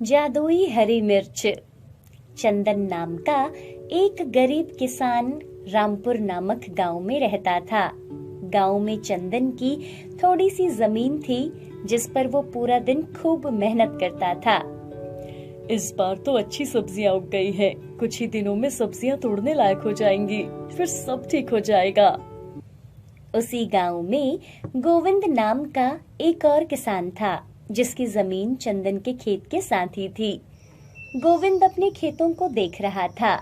जादुई हरी मिर्च। चंदन नाम का एक गरीब किसान रामपुर नामक गांव में रहता था। गांव में चंदन की थोड़ी सी जमीन थी जिस पर वो पूरा दिन खूब मेहनत करता था। इस बार तो अच्छी सब्जियां उग गई हैं। कुछ ही दिनों में सब्जियां तोड़ने लायक हो जाएंगी, फिर सब ठीक हो जाएगा। उसी गांव में गोविंद नाम का एक और किसान था जिसकी जमीन चंदन के खेत के साथ ही थी। गोविंद अपने खेतों को देख रहा था।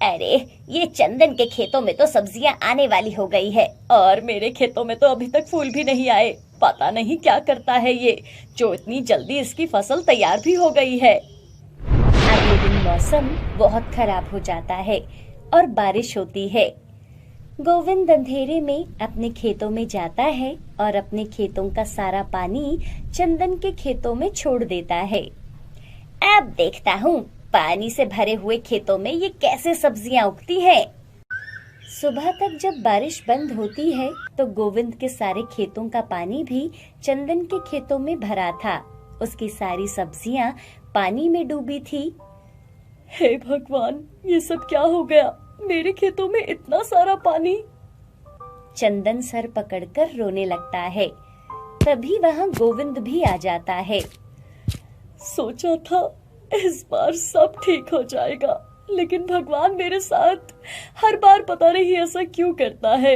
अरे, ये चंदन के खेतों में तो सब्जियां आने वाली हो गई है और मेरे खेतों में तो अभी तक फूल भी नहीं आए। पता नहीं क्या करता है ये, जो इतनी जल्दी इसकी फसल तैयार भी हो गई है। अगले दिन मौसम बहुत खराब हो जाता है और बारिश होती है। गोविंद अंधेरे में अपने खेतों में जाता है और अपने खेतों का सारा पानी चंदन के खेतों में छोड़ देता है। अब देखता हूँ पानी से भरे हुए खेतों में ये कैसे सब्जियां उगती हैं। सुबह तक जब बारिश बंद होती है तो गोविंद के सारे खेतों का पानी भी चंदन के खेतों में भरा था। उसकी सारी सब्जियां पानी में डूबी थी। हे भगवान, ये सब क्या हो गया? मेरे खेतों में इतना सारा पानी। चंदन सर पकड़कर रोने लगता है। तभी वहाँ गोविंद भी आ जाता है। सोचा था इस बार सब ठीक हो जाएगा, लेकिन भगवान मेरे साथ हर बार पता नहीं ऐसा क्यों करता है।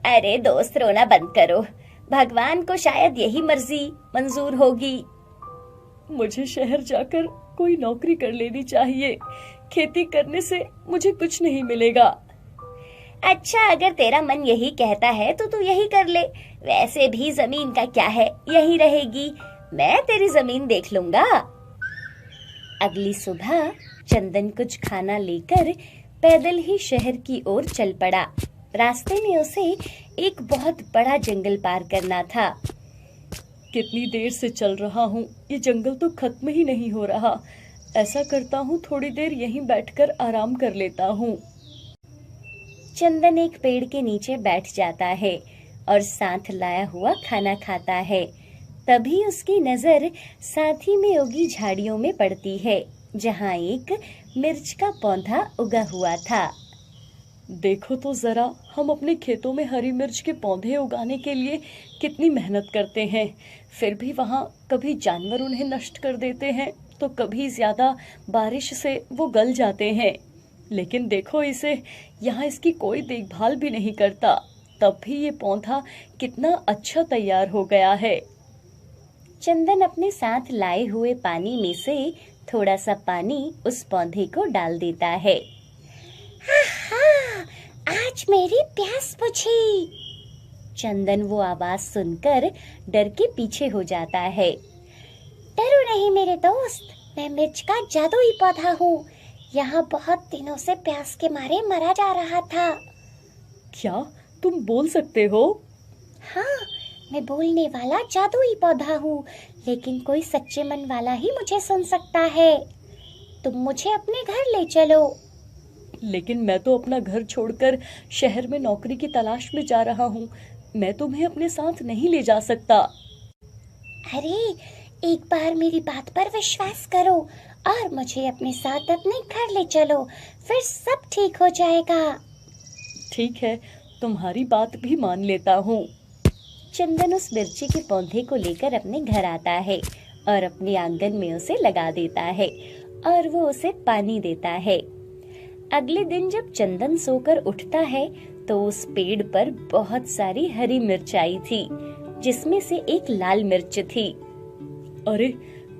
अरे दोस्त, रोना बंद करो। भगवान को शायद यही मर्जी मंजूर होगी। मुझे शहर जाकर कोई नौकरी कर लेनी चाहिए। खेती करने से मुझे कुछ नहीं मिलेगा। अच्छा, अगर तेरा मन यही कहता है तो तू यही कर ले। वैसे भी जमीन का क्या है, यही रहेगी। मैं तेरी जमीन देख लूंगा। अगली सुबह चंदन कुछ खाना लेकर पैदल ही शहर की ओर चल पड़ा। रास्ते में उसे एक बहुत बड़ा जंगल पार करना था। कितनी देर से चल रहा हूँ, ये जंगल तो खत्म ही नहीं हो रहा। ऐसा करता हूँ, थोड़ी देर यहीं बैठकर आराम कर लेता हूँ। चंदन एक पेड़ के नीचे बैठ जाता है और साथ लाया हुआ खाना खाता है। तभी उसकी नजर साथ ही में उगी झाड़ियों में पड़ती है जहाँ एक मिर्च का पौधा उगा हुआ था। देखो तो जरा, हम अपने खेतों में हरी मिर्च के पौधे उगाने के लिए कितनी मेहनत करते हैं, फिर भी वहाँ कभी जानवर उन्हें नष्ट कर देते हैं तो कभी ज्यादा बारिश से वो गल जाते हैं। लेकिन देखो इसे, यहाँ इसकी कोई देखभाल भी नहीं करता, तब भी ये पौधा कितना अच्छा तैयार हो गया है। चंदन अपने साथ लाए हुए पानी में से थोड़ा सा पानी उस पौधे को डाल देता है। हाँ, आज मेरी प्यास बुझी। चंदन वो आवाज सुनकर डर के पीछे हो जाता है। डरो नहीं मेरे दोस्त, मैं मिर्च का जादुई पौधा हूँ। यहाँ बहुत दिनों से प्यास के मारे मरा जा रहा था। क्या तुम बोल सकते हो? हाँ, मैं बोलने वाला जादुई पौधा हूँ, लेकिन कोई सच्चे मन वाला ही मुझे सुन सकता है। तुम मुझे अपने घर ले चलो। लेकिन मैं तो अपना घर छोड़कर शहर में नौकरी की तलाश में जा रहा हूँ। मैं तुम्हें अपने साथ नहीं ले जा सकता। अरे, एक बार मेरी बात पर विश्वास करो और मुझे अपने साथ अपने घर ले चलो, फिर सब ठीक हो जाएगा। ठीक है, तुम्हारी बात भी मान लेता हूँ। चंदन उस मिर्ची के पौधे को लेकर अपने घर आता है और अपने आंगन में उसे लगा देता है और वो उसे पानी देता है। अगले दिन जब चंदन सोकर उठता है तो उस पेड़ पर बहुत सारी हरी मिर्च आई थी, जिसमें से एक लाल मिर्च थी। अरे,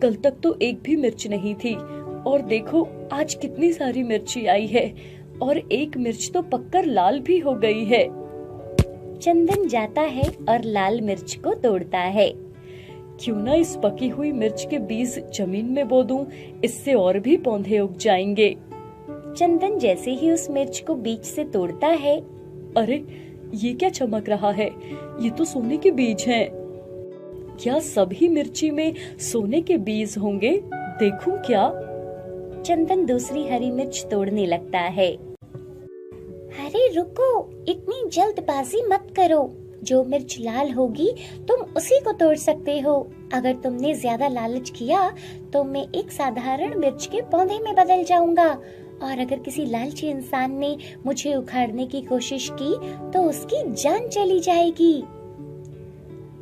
कल तक तो एक भी मिर्च नहीं थी, और देखो आज कितनी सारी मिर्ची आई है, और एक मिर्च तो पककर लाल भी हो गई है। चंदन जाता है और लाल मिर्च को तोड़ता है। क्यों ना इस पकी हुई मिर्च के बीज जमीन में बो दूं, इससे और भी पौधे उग जाएंगे। चंदन जैसे ही उस मिर्च को बीज से तोड़ता है, अरे ये क्या चमक रहा है? ये तो सोने के बीज हैं। क्या सभी मिर्ची में सोने के बीज होंगे? देखूं क्या? चंदन दूसरी हरी मिर्च तोड़ने लगता है। अरे रुको, इतनी जल्दबाजी मत करो। जो मिर्च लाल होगी तुम उसी को तोड़ सकते हो। अगर तुमने ज्यादा लालच किया तो मैं एक साधारण मिर्च के पौधे में बदल जाऊंगा, और अगर किसी लालची इंसान ने मुझे उखाड़ने की कोशिश की तो उसकी जान चली जाएगी।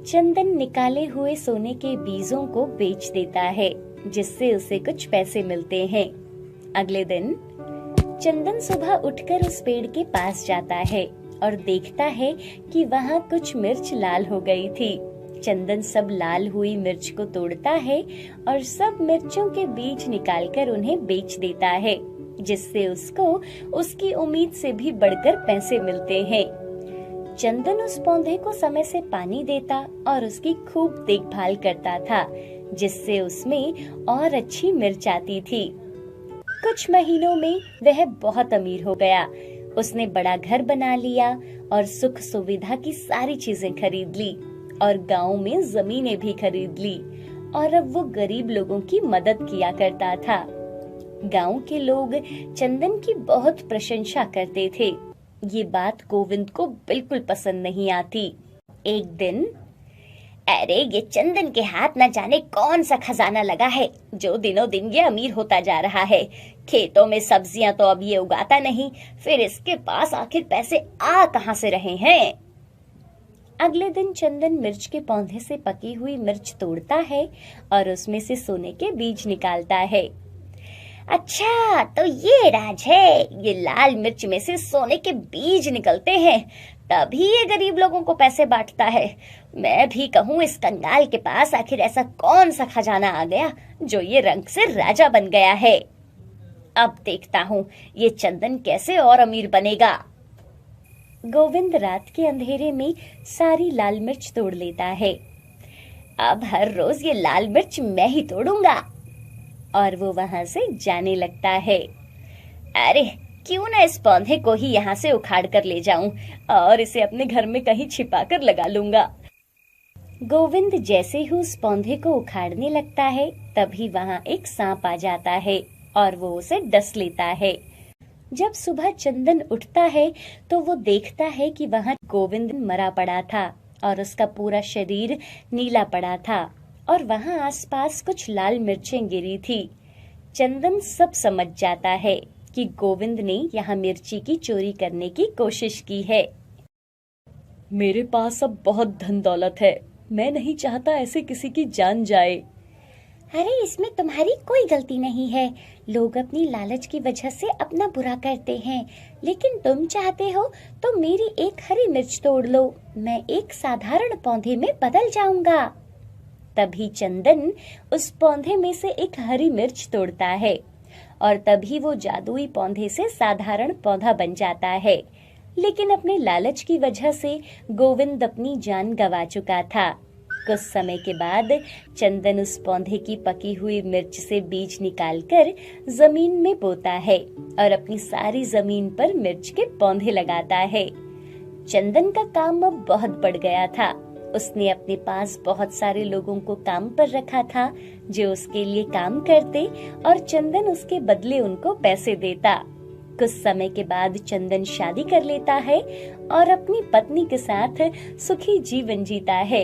चंदन निकाले हुए सोने के बीजों को बेच देता है, जिससे उसे कुछ पैसे मिलते हैं। अगले दिन चंदन सुबह उठकर उस पेड़ के पास जाता है और देखता है कि वहाँ कुछ मिर्च लाल हो गई थी। चंदन सब लाल हुई मिर्च को तोड़ता है और सब मिर्चों के बीज निकालकर उन्हें बेच देता है, जिससे उसको उसकी उम्मीद से भी बढ़कर पैसे मिलते हैं। चंदन उस पौधे को समय से पानी देता और उसकी खूब देखभाल करता था, जिससे उसमें और अच्छी मिर्च आती थी। कुछ महीनों में वह बहुत अमीर हो गया। उसने बड़ा घर बना लिया और सुख सुविधा की सारी चीजें खरीद ली और गांव में जमीनें भी खरीद ली, और अब वो गरीब लोगों की मदद किया करता था। गांव के लोग चंदन की बहुत प्रशंसा करते थे। ये बात गोविंद को बिल्कुल पसंद नहीं आती। एक दिन, अरे ये चंदन के हाथ न जाने कौन सा खजाना लगा है, जो दिनों दिन ये अमीर होता जा रहा है। खेतों में सब्जियां तो अब ये उगाता नहीं, फिर इसके पास आखिर पैसे आ कहां से रहे हैं। अगले दिन चंदन मिर्च के पौधे से पकी हुई मिर्च तोड़ता है और उसमें से सोने के बीज निकालता है। अच्छा, तो ये राज है, ये लाल मिर्च में से सोने के बीज निकलते हैं, तभी ये गरीब लोगों को पैसे बांटता है। मैं भी कहूँ इस कंगाल के पास आखिर ऐसा कौन सा खजाना आ गया जो ये रंग से राजा बन गया है। अब देखता हूँ ये चंदन कैसे और अमीर बनेगा। गोविंद रात के अंधेरे में सारी लाल मिर्च तोड़ लेता है। अब हर रोज ये लाल मिर्च मैं ही तोड़ूंगा। और वो वहां से जाने लगता है। अरे क्यों ना इस पौधे को ही यहाँ से उखाड़ कर ले जाऊं और इसे अपने घर में कहीं छिपा कर लगा लूंगा। गोविंद जैसे ही उस पौधे को उखाड़ने लगता है, तभी वहां एक सांप आ जाता है और वो उसे डस लेता है। जब सुबह चंदन उठता है तो वो देखता है कि वहां गोविंद मरा पड़ा था और उसका पूरा शरीर नीला पड़ा था और वहां आसपास कुछ लाल मिर्चें गिरी थी। चंदन सब समझ जाता है कि गोविंद ने यहाँ मिर्ची की चोरी करने की कोशिश की है। मेरे पास अब बहुत धन दौलत है, मैं नहीं चाहता ऐसे किसी की जान जाए। अरे इसमें तुम्हारी कोई गलती नहीं है। लोग अपनी लालच की वजह से अपना बुरा करते हैं, लेकिन तुम चाहते हो तो मेरी एक हरी मिर्च तोड़ लो, मैं एक साधारण पौधे में बदल जाऊंगा। तभी चंदन उस पौधे में से एक हरी मिर्च तोड़ता है और तभी वो जादुई पौधे से साधारण पौधा बन जाता है। लेकिन अपने लालच की वजह से गोविंद अपनी जान गंवा चुका था। कुछ समय के बाद चंदन उस पौधे की पकी हुई मिर्च से बीज निकालकर जमीन में बोता है और अपनी सारी जमीन पर मिर्च के पौधे लगाता है। चंदन का काम अब बहुत बढ़ गया था। उसने अपने पास बहुत सारे लोगों को काम पर रखा था जो उसके लिए काम करते और चंदन उसके बदले उनको पैसे देता। कुछ समय के बाद चंदन शादी कर लेता है और अपनी पत्नी के साथ सुखी जीवन जीता है।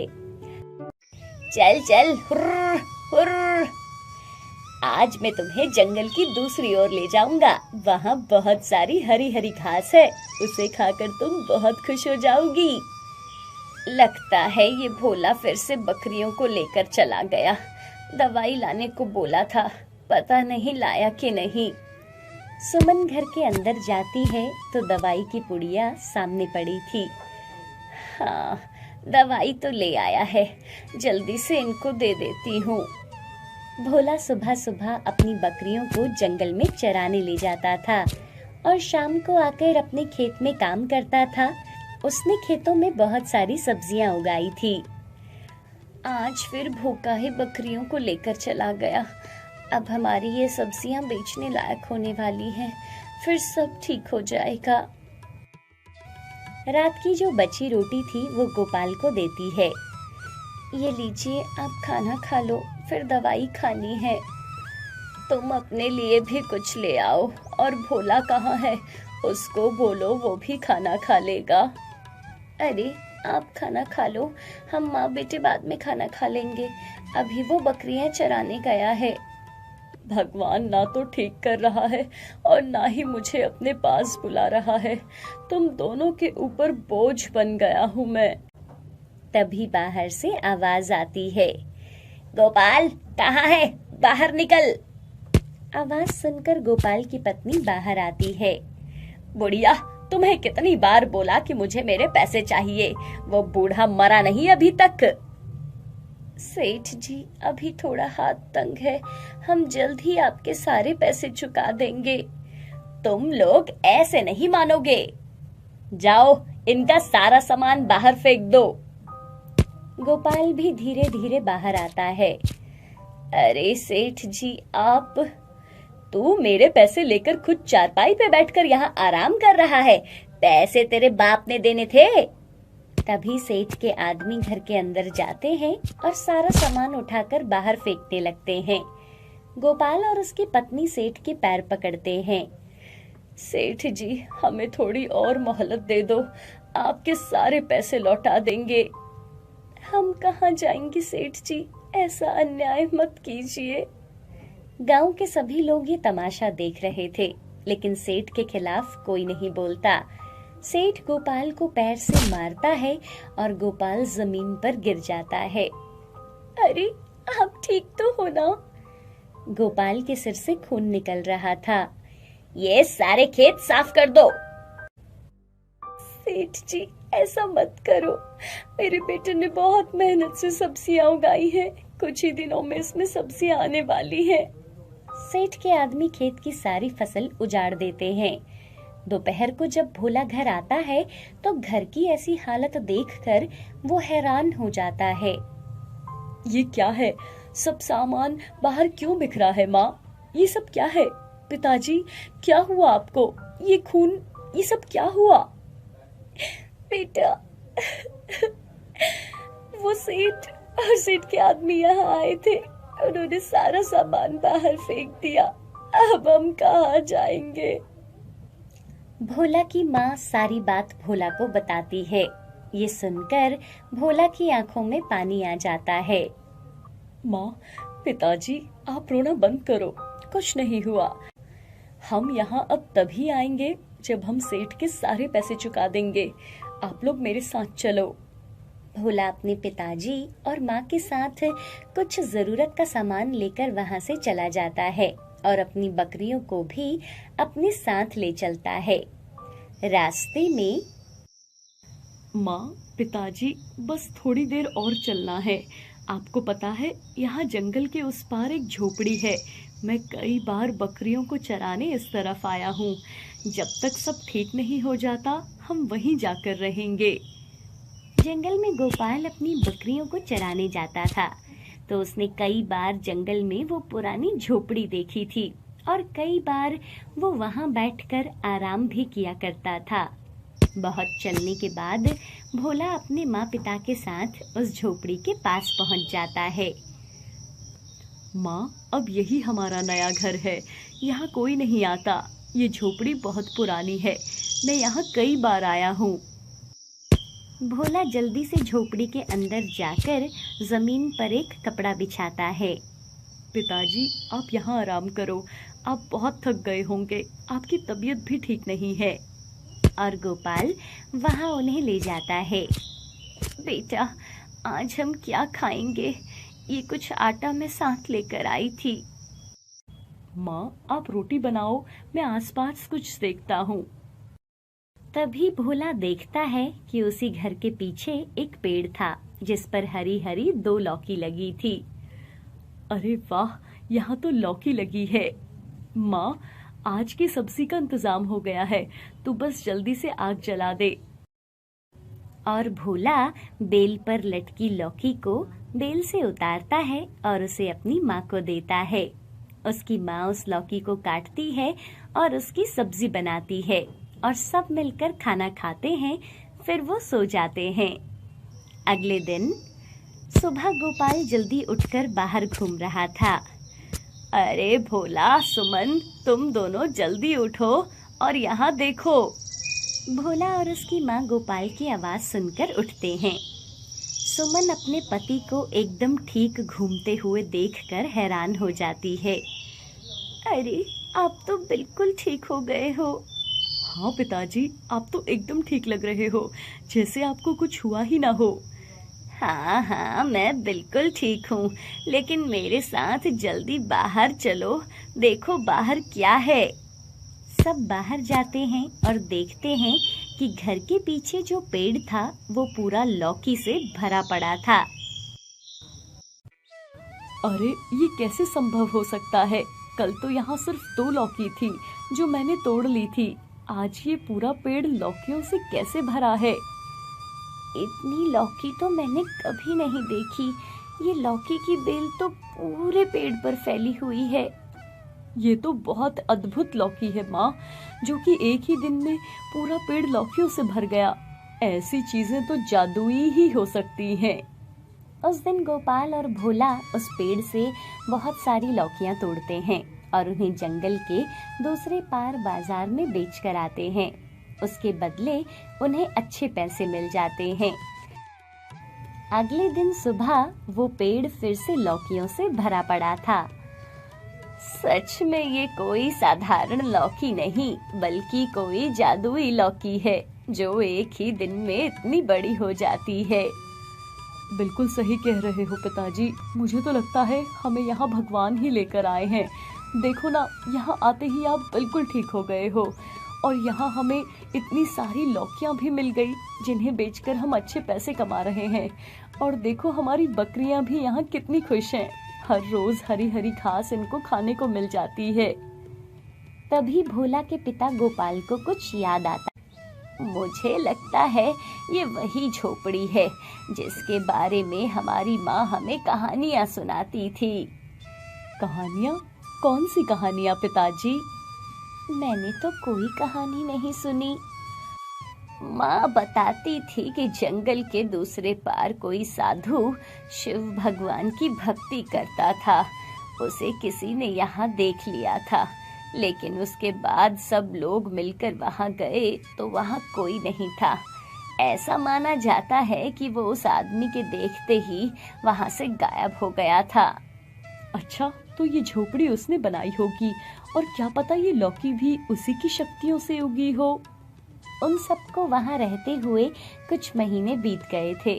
चल चल, हुर्र, हुर्र। आज मैं तुम्हें जंगल की दूसरी ओर ले जाऊंगा। वहाँ बहुत सारी हरी हरी घास है, उसे खाकर तुम बहुत खुश हो जाओगी। लगता है ये भोला फिर से बकरियों को लेकर चला गया। दवाई लाने को बोला था, पता नहीं लाया कि नहीं। सुमन घर के अंदर जाती है तो दवाई की पुड़िया सामने पड़ी थी। हाँ, दवाई तो ले आया है, जल्दी से इनको दे देती हूँ। भोला सुबह सुबह अपनी बकरियों को जंगल में चराने ले जाता था और शाम को आकर अपने खेत में काम करता था। उसने खेतों में बहुत सारी सब्जियां उगाई थी। आज फिर भूखा ही बकरियों को लेकर चला गया। अब हमारी ये सब्जियां बेचने लायक होने वाली हैं, फिर सब ठीक हो जाएगा। रात की जो बची रोटी थी वो गोपाल को देती है। ये लीजिए, आप खाना खा लो, फिर दवाई खानी है। तुम अपने लिए भी कुछ ले आओ। और भोला कहाँ है? उसको बोलो वो भी खाना खा लेगा। अरे आप खाना खा लो, हम माँ बेटे बाद में खाना खा लेंगे, अभी वो बकरियां चराने गया है। भगवान ना तो ठीक कर रहा है और ना ही मुझे अपने पास बुला रहा है। तुम दोनों के ऊपर बोझ बन गया हूँ मैं। तभी बाहर से आवाज आती है, गोपाल कहाँ है, बाहर निकल। आवाज सुनकर गोपाल की पत्नी बाहर आती है। बुढ़िया, तुम्हें कितनी बार बोला कि मुझे मेरे पैसे चाहिए, वो बूढ़ा मरा नहीं अभी तक। सेठ जी, अभी थोड़ा हाथ तंग है, हम जल्द ही आपके सारे पैसे चुका देंगे। तुम लोग ऐसे नहीं मानोगे, जाओ इनका सारा सामान बाहर फेंक दो। गोपाल भी धीरे धीरे बाहर आता है। अरे सेठ जी, आप तू मेरे पैसे लेकर खुद चारपाई पे बैठकर यहाँ आराम कर रहा है, पैसे तेरे बाप ने देने थे। तभी सेठ के आदमी घर के अंदर जाते हैं और सारा सामान उठाकर बाहर फेंकने लगते हैं। गोपाल और उसकी पत्नी सेठ के पैर पकड़ते हैं। सेठ जी, हमें थोड़ी और मोहलत दे दो, आपके सारे पैसे लौटा देंगे। हम कहाँ जाएंगे सेठ जी, ऐसा अन्याय मत कीजिए। गांव के सभी लोग ये तमाशा देख रहे थे, लेकिन सेठ के खिलाफ कोई नहीं बोलता। सेठ गोपाल को पैर से मारता है और गोपाल जमीन पर गिर जाता है। अरे, आप ठीक तो हो ना? गोपाल के सिर से खून निकल रहा था। ये सारे खेत साफ कर दो। सेठ जी, ऐसा मत करो, मेरे बेटे ने बहुत मेहनत से सब्जियां उगाई हैं, कुछ ही दिनों में इसमें सब्जियां आने वाली हैं। सेठ के आदमी खेत की सारी फसल उजाड़ देते हैं। दोपहर को जब भोला घर आता है तो घर की ऐसी हालत देखकर वो हैरान हो जाता है। ये क्या है? सब सामान बाहर क्यों बिखरा है माँ? ये सब क्या है? पिताजी, क्या हुआ आपको? ये खून, ये सब क्या हुआ? बेटा, वो सेठ और सेठ के आदमी यहाँ आए थे, उन्होंने सारा सामान बाहर फेंक दिया, अब हम कहाँ जाएंगे? भोला की माँ सारी बात भोला को बताती है। ये सुनकर भोला की आंखों में पानी आ जाता है। माँ, पिताजी, आप रोना बंद करो, कुछ नहीं हुआ। हम यहाँ अब तभी आएंगे जब हम सेठ के सारे पैसे चुका देंगे। आप लोग मेरे साथ चलो। भोला अपने पिताजी और माँ के साथ कुछ जरूरत का सामान लेकर वहाँ से चला जाता है और अपनी बकरियों को भी अपने साथ ले चलता है। रास्ते में, माँ, पिताजी, बस थोड़ी देर और चलना है। आपको पता है, यहाँ जंगल के उस पार एक झोपड़ी है। मैं कई बार बकरियों को चराने इस तरफ आया हूँ। जब तक सब ठीक नहीं हो जाता, हम वहीं जाकर रहेंगे। जंगल में गोपाल अपनी बकरियों को चराने जाता था तो उसने कई बार जंगल में वो पुरानी झोपड़ी देखी थी और कई बार वो वहां बैठकर आराम भी किया करता था। बहुत चलने के बाद भोला अपने माँ पिता के साथ उस झोपड़ी के पास पहुंच जाता है। माँ, अब यही हमारा नया घर है, यहाँ कोई नहीं आता। ये झोपड़ी बहुत पुरानी है, मैं यहाँ कई बार आया हूँ। भोला जल्दी से झोपड़ी के अंदर जाकर जमीन पर एक कपड़ा बिछाता है। पिताजी, आप यहाँ आराम करो, आप बहुत थक गए होंगे, आपकी तबीयत भी ठीक नहीं है। और गोपाल वहाँ उन्हें ले जाता है। बेटा, आज हम क्या खाएंगे? ये कुछ आटा मैं साथ लेकर आई थी। माँ, आप रोटी बनाओ, मैं आसपास कुछ देखता हूँ। तभी भोला देखता है कि उसी घर के पीछे एक पेड़ था जिस पर हरी हरी 2 लौकी लगी थी। अरे वाह, यहाँ तो लौकी लगी है। माँ, आज की सब्जी का इंतजाम हो गया है, तू बस जल्दी से आग जला दे। और भोला बेल पर लटकी लौकी को बेल से उतारता है और उसे अपनी माँ को देता है। उसकी माँ उस लौकी को काटती है और उसकी सब्जी बनाती है और सब मिलकर खाना खाते हैं, फिर वो सो जाते हैं। अगले दिन सुबह गोपाल जल्दी उठकर बाहर घूम रहा था। अरे भोला, सुमन, तुम दोनों जल्दी उठो और यहाँ देखो। भोला और उसकी माँ गोपाल की आवाज सुनकर उठते हैं। सुमन अपने पति को एकदम ठीक घूमते हुए देखकर हैरान हो जाती है। अरे, आप तो बिल्कुल ठीक हो गए हो। हाँ पिताजी, आप तो एकदम ठीक लग रहे हो, जैसे आपको कुछ हुआ ही ना हो। हाँ हाँ, मैं बिल्कुल ठीक हूँ, लेकिन मेरे साथ जल्दी बाहर चलो, देखो बाहर क्या है। सब बाहर जाते हैं और देखते हैं कि घर के पीछे जो पेड़ था वो पूरा लौकी से भरा पड़ा था। अरे, ये कैसे संभव हो सकता है? कल तो यहाँ सिर्फ 2 लौकी थी जो मैंने तोड़ ली थी, आज ये पूरा पेड़ लौकियों से कैसे भरा है? इतनी लौकी तो मैंने कभी नहीं देखी। ये लौकी की बेल तो पूरे पेड़ पर फैली हुई है। ये तो बहुत अद्भुत लौकी है माँ, जो कि एक ही दिन में पूरा पेड़ लौकियों से भर गया। ऐसी चीजें तो जादुई ही हो सकती हैं। उस दिन गोपाल और भोला उस पेड़ से बहुत सारी लौकियां तोड़ते हैं और उन्हें जंगल के दूसरे पार बाजार में बेच कर आते हैं। उसके बदले उन्हें अच्छे पैसे मिल जाते हैं। अगले दिन सुबह वो पेड़ फिर से लौकियों से भरा पड़ा था। सच में ये कोई साधारण लौकी नहीं, बल्कि कोई जादुई लौकी है जो एक ही दिन में इतनी बड़ी हो जाती है। बिल्कुल सही कह रहे हो पिताजी, मुझे तो लगता है हमें यहाँ भगवान ही लेकर आए हैं। देखो ना, यहाँ आते ही आप बिल्कुल ठीक हो गए हो और यहाँ हमें इतनी सारी लौकियाँ भी मिल गई जिन्हें बेचकर हम अच्छे पैसे कमा रहे हैं। और देखो, हमारी बकरियाँ भी यहाँ कितनी खुश हैं, हर रोज हरी हरी घास इनको खाने को मिल जाती है। तभी भोला के पिता गोपाल को कुछ याद आता। मुझे लगता है ये वही झोपड़ी है जिसके बारे में हमारी माँ हमें कहानियाँ सुनाती थी। कहानियाँ? कौन सी कहानियाँ पिताजी? मैंने तो कोई कहानी नहीं सुनी। माँ बताती थी कि जंगल के दूसरे पार कोई साधु शिव भगवान की भक्ति करता था। उसे किसी ने यहाँ देख लिया था, लेकिन उसके बाद सब लोग मिलकर वहाँ गए तो वहाँ कोई नहीं था। ऐसा माना जाता है कि वो उस आदमी के देखते ही वहाँ से गायब हो गया था। अच्छा, तो ये झोपड़ी उसने बनाई होगी और क्या पता ये लौकी भी उसी की शक्तियों से उगी हो। उन सबको वहाँ रहते हुए कुछ महीने बीत गए थे।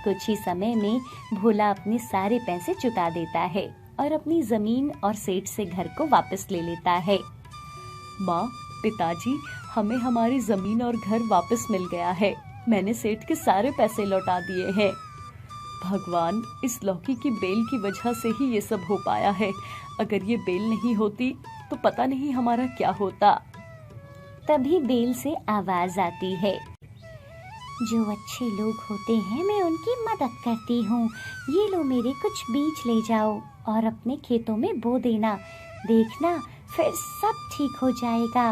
कुछ ही समय में भोला अपने सारे पैसे चुका देता है और अपनी जमीन और सेठ से घर को वापस ले लेता है। माँ, पिताजी, हमें हमारी जमीन और घर वापस मिल गया है। मैंने सेठ के सारे पैसे लौटा दिए हैं। भगवान, इस लौकी की बेल की वजह से ही ये सब हो पाया है। अगर ये बेल नहीं होती तो पता नहीं हमारा क्या होता। तभी बेल से आवाज आती है। जो अच्छे लोग होते हैं मैं उनकी मदद करती हूँ। ये लो, मेरे कुछ बीज ले जाओ और अपने खेतों में बो देना। देखना, फिर सब ठीक हो जाएगा।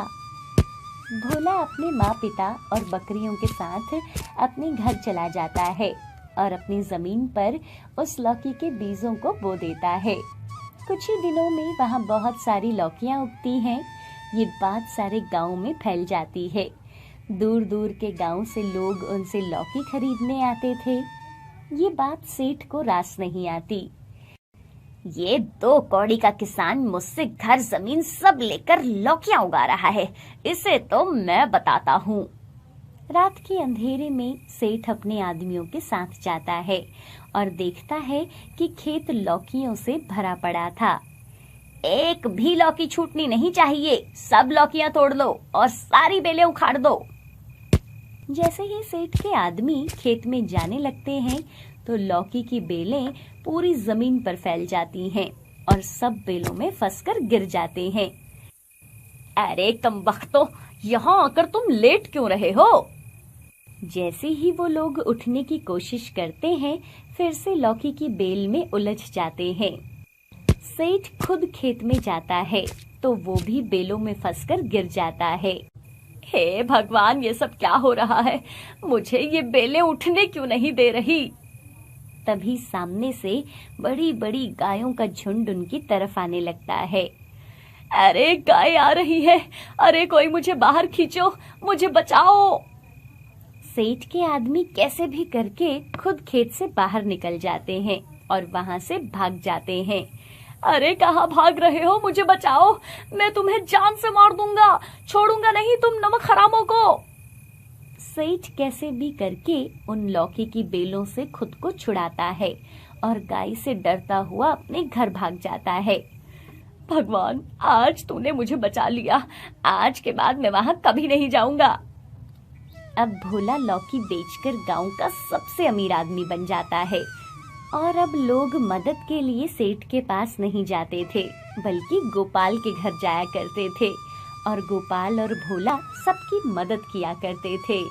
भोला अपने माँ पिता और बकरियों के साथ अपने घर चला जाता है और अपनी जमीन पर उस लौकी के बीजों को बो देता है। कुछ ही दिनों में वहाँ बहुत सारी लौकियाँ उगती हैं। ये बात सारे गांव में फैल जाती है। दूर दूर के गांव से लोग उनसे लौकी खरीदने आते थे। ये बात सेठ को रास नहीं आती। ये 2 कौड़ी का किसान मुझसे घर जमीन सब लेकर लौकियां उगा रहा है, इसे तो मैं बताता हूँ। रात के अंधेरे में सेठ अपने आदमियों के साथ जाता है और देखता है कि खेत लौकियों से भरा पड़ा था। एक भी लौकी छूटनी नहीं चाहिए, सब लौकियां तोड़ लो और सारी बेलें उखाड़ दो। जैसे ही सेठ के आदमी खेत में जाने लगते हैं तो लौकी की बेलें पूरी जमीन पर फैल जाती हैं और सब बेलों में फंसकर गिर जाते हैं। अरे कमबख्तो, यहाँ आकर तुम लेट क्यों रहे हो? जैसे ही वो लोग उठने की कोशिश करते हैं, फिर से लौकी की बेल में उलझ जाते हैं। सेठ खुद खेत में जाता है तो वो भी बेलों में फंसकर गिर जाता है। हे भगवान, ये सब क्या हो रहा है? मुझे ये बेलें उठने क्यों नहीं दे रही? तभी सामने से बड़ी बड़ी गायों का झुंड उनकी तरफ आने लगता है। अरे गाय आ रही है, अरे कोई मुझे बाहर खींचो, मुझे बचाओ। सेठ के आदमी कैसे भी करके खुद खेत से बाहर निकल जाते हैं और वहां से भाग जाते हैं। अरे कहाँ भाग रहे हो, मुझे बचाओ, मैं तुम्हें जान से मार दूंगा, छोड़ूंगा नहीं तुम नमक हरामों को। सेठ कैसे भी करके उन लौकी की बेलों से खुद को छुड़ाता है और गाय से डरता हुआ अपने घर भाग जाता है। भगवान, आज तूने मुझे बचा लिया, आज के बाद मैं वहां कभी नहीं जाऊंगा। अब भोला लौकी बेचकर गांव का सबसे अमीर आदमी बन जाता है और अब लोग मदद के लिए सेठ के पास नहीं जाते थे, बल्कि गोपाल के घर जाया करते थे और गोपाल और भोला सबकी मदद किया करते थे।